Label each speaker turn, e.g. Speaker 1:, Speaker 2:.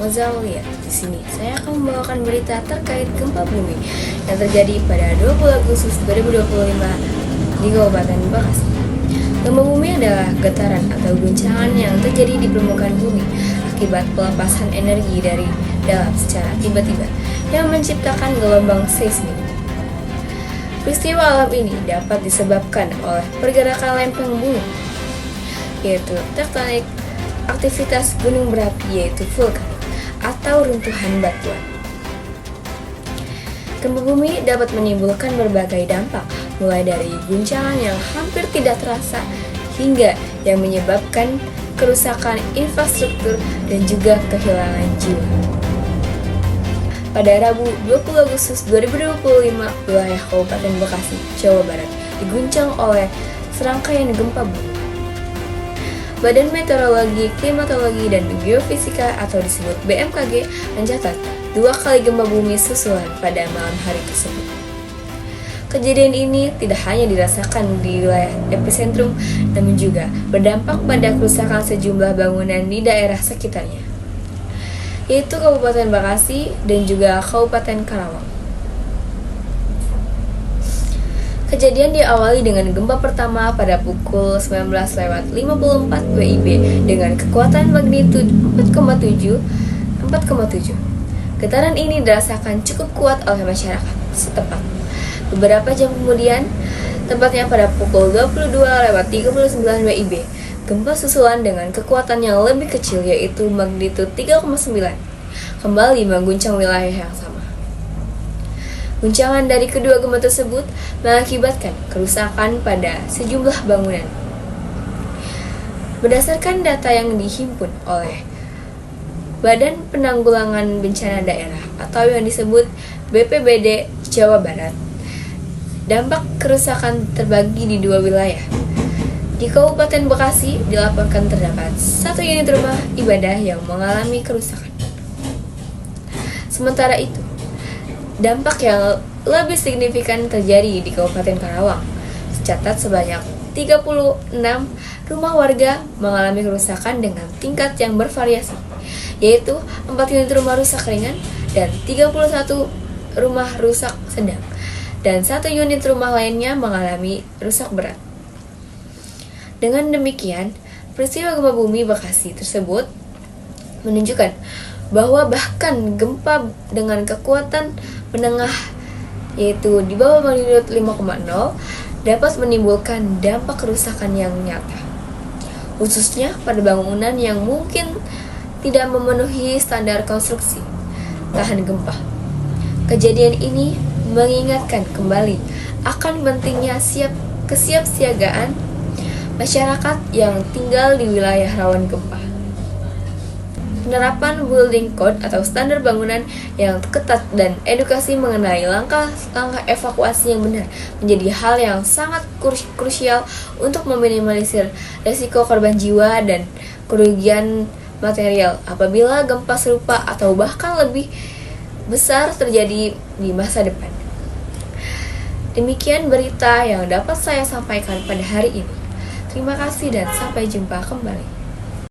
Speaker 1: Mozaliat. Di sini saya akan membawakan berita terkait gempa bumi yang terjadi pada 20 Agustus 2025 di Kabupaten Bekasi. Gempa bumi adalah getaran atau guncangan yang terjadi di permukaan bumi akibat pelepasan energi dari dalam secara tiba-tiba yang menciptakan gelombang seismik. Peristiwa alam ini dapat disebabkan oleh pergerakan lempeng bumi, yaitu tektonik, aktivitas gunung berapi yaitu vulkan, atau runtuhan batuan. Gempa bumi dapat menimbulkan berbagai dampak, mulai dari guncangan yang hampir tidak terasa hingga yang menyebabkan kerusakan infrastruktur dan juga kehilangan jiwa. Pada Rabu 20 Agustus 2025, wilayah Kabupaten Bekasi, Jawa Barat diguncang oleh serangkaian gempa bumi. Badan Meteorologi, Klimatologi, dan Geofisika atau disebut BMKG mencatat 2 kali gempa bumi susulan pada malam hari tersebut. Kejadian ini tidak hanya dirasakan di wilayah epicentrum, namun juga berdampak pada kerusakan sejumlah bangunan di daerah sekitarnya, yaitu Kabupaten Bekasi dan juga Kabupaten Karawang. Kejadian diawali dengan gempa pertama pada pukul 19.54 WIB dengan kekuatan magnitud 4,7. Getaran ini dirasakan cukup kuat oleh masyarakat setempat. Beberapa jam kemudian, tepatnya pada pukul 22.39 WIB, gempa susulan dengan kekuatan yang lebih kecil yaitu magnitud 3,9 kembali mengguncang wilayah yang sama. Guncangan dari kedua gempa tersebut mengakibatkan kerusakan pada sejumlah bangunan. Berdasarkan data yang dihimpun oleh Badan Penanggulangan Bencana Daerah atau yang disebut BPBD Jawa Barat, dampak kerusakan terbagi di 2 wilayah. Di Kabupaten Bekasi dilaporkan terdapat 1 unit rumah ibadah yang mengalami kerusakan. Sementara itu, dampak yang lebih signifikan terjadi di Kabupaten Karawang. Tercatat sebanyak 36 rumah warga mengalami kerusakan dengan tingkat yang bervariasi, yaitu 4 unit rumah rusak ringan dan 31 rumah rusak sedang, dan 1 unit rumah lainnya mengalami rusak berat. Dengan demikian, peristiwa gempa bumi Bekasi tersebut menunjukkan bahwa bahkan gempa dengan kekuatan menengah yaitu di bawah magnitudo 5,0 dapat menimbulkan dampak kerusakan yang nyata, khususnya pada bangunan yang mungkin tidak memenuhi standar konstruksi tahan gempa. Kejadian ini mengingatkan kembali akan pentingnya kesiapsiagaan masyarakat yang tinggal di wilayah rawan gempa. Penerapan building code atau standar bangunan yang ketat dan edukasi mengenai langkah-langkah evakuasi yang benar menjadi hal yang sangat krusial untuk meminimalisir risiko korban jiwa dan kerugian material apabila gempa serupa atau bahkan lebih besar terjadi di masa depan. Demikian berita yang dapat saya sampaikan pada hari ini. Terima kasih dan sampai jumpa kembali.